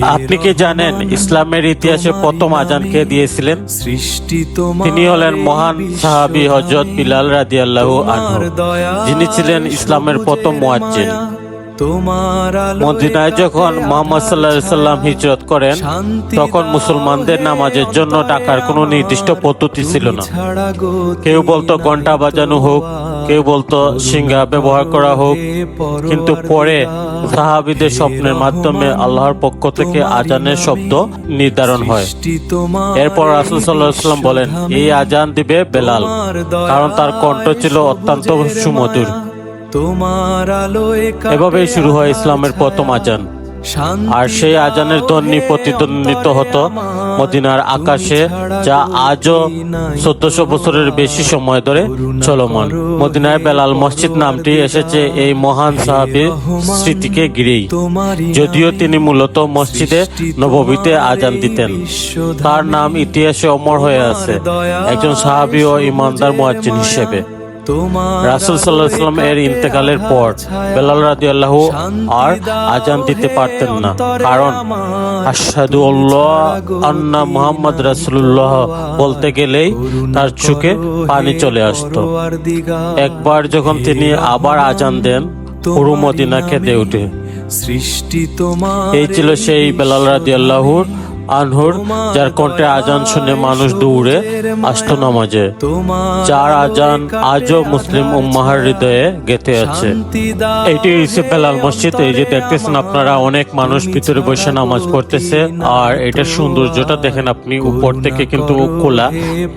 আপনি কি জানেন ইসলামের ইতিহাসে প্রথম আজান কে দিয়েছিলেন? তিনি হলেন মহান সাহাবী হযরত বিলাল রাদিয়াল্লাহু আনহু, যিনি ছিলেন ইসলামের প্রথম মুয়াজ্জিন। মদিনায় যখন মুহাম্মদ সাল্লাল্লাহু আলাইহি সাল্লাম হিজরত করেন, তখন মুসলমানদের নামাজের জন্য ডাকার কোনো নির্দিষ্ট পদ্ধতি ছিল না। কেউ বলতো ঘন্টা বাজানো হোক, কেউ বলতো সিংহা ব্যবহার করা হোক, কিন্তু পরে সাহাবীদের স্বপ্নের মাধ্যমে আল্লাহর পক্ষ থেকে আজানের শব্দ নির্ধারণ হয়। এরপর রাসূল সাল্লাল্লাহু আলাইহি সাল্লাম বলেন, এই আজান দিবে বেলাল, কারণ তার কণ্ঠ ছিল অত্যন্ত সুমধুর। এভাবেই শুরু হয় ইসলামের প্রথম আজান। আর সেই আজানের ধ্বনি প্রতিধ্বনিত হতো মদিনার আকাশে, যা আজও 1400 বছরের বেশি সময় ধরে চলমান। মদিনায় বেলাল মসজিদ নামটি এসেছে এই মহান সাহাবীর স্মৃতিকে ঘিরেই, যদিও তিনি মূলত মসজিদে নববীতে আজান দিতেন। তার নাম ইতিহাসে অমর হয়ে আছে একজন সাহাবী ও ইমানদার মুয়াজ্জিন হিসেবে। রাসূল সাল্লাল্লাহু আলাইহি ওয়াসাল্লাম এর ইন্তেকালের পর বেলাল রাদিয়াল্লাহু আর আজান দিতে পারতেন না, কারণ আশহাদু আল্লাহ আন্না মুহাম্মদ রাসূলুল্লাহ বলতে গেলেই তার চোখে পানি চলে আসতো। একবার যখন তিনি আবার আজান দেন, পুরো মদিনা কেঁদে ওঠে। এই ছিল সেই বেলাল রাদিয়াল্লাহু আনহুর, যার কণ্ঠে আজান শুনে মানুষ দৌড়ে আসতো নামাজে, যার আজান আজও মুসলিম উম্মাহর হৃদয়ে গেঁথে আছে। এটি হচ্ছে বেলাল মসজিদ। এই যে দেখতেছেন আপনারা, অনেক মানুষ ভিতরে বসে নামাজ পড়তেছে। আর এটার সৌন্দর্যটা দেখেন, আপনি উপর থেকে কিন্তু খোলা,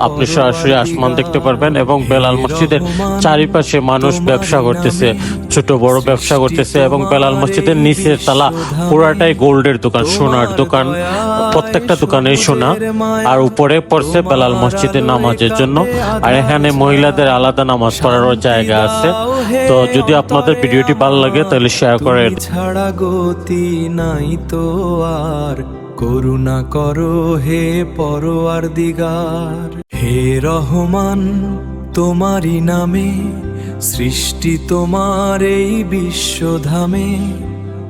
আপনি সরাসরি আসমান দেখতে পারবেন। এবং বেলাল মসজিদের চারিপাশে মানুষ ব্যবসা করতেছে, ছোট বড় ব্যবসা করতেছে। এবং বেলাল মসজিদের নিচের তালা পুরাটাই গোল্ডের দোকান, সোনার দোকান, প্রত্যেকটা দোকানে সোনা। আর উপরে পড়ছে বেলাল মসজিদে নামাজের জন্য। আর এখানে মহিলাদের আলাদা নামাজ পড়ারও জায়গা আছে। তো যদি আপনাদের ভিডিওটি ভালো লাগে তাহলে শেয়ার করেন। ছাড়া গতি নাই তো আর, করুণা করো হে পরওয়ারদিগার। হে রহমান, তোমারই নামে সৃষ্টি তোমার এই বিশ্বধামে,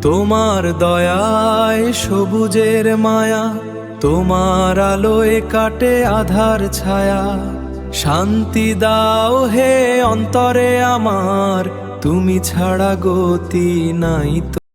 তোমার দয়ায় সবুজের মায়া, তোমার আলোয় কাটে আধার ছায়া। শান্তি দাও হে অন্তরে আমার, তুমি ছাড়া গতি নাই তো।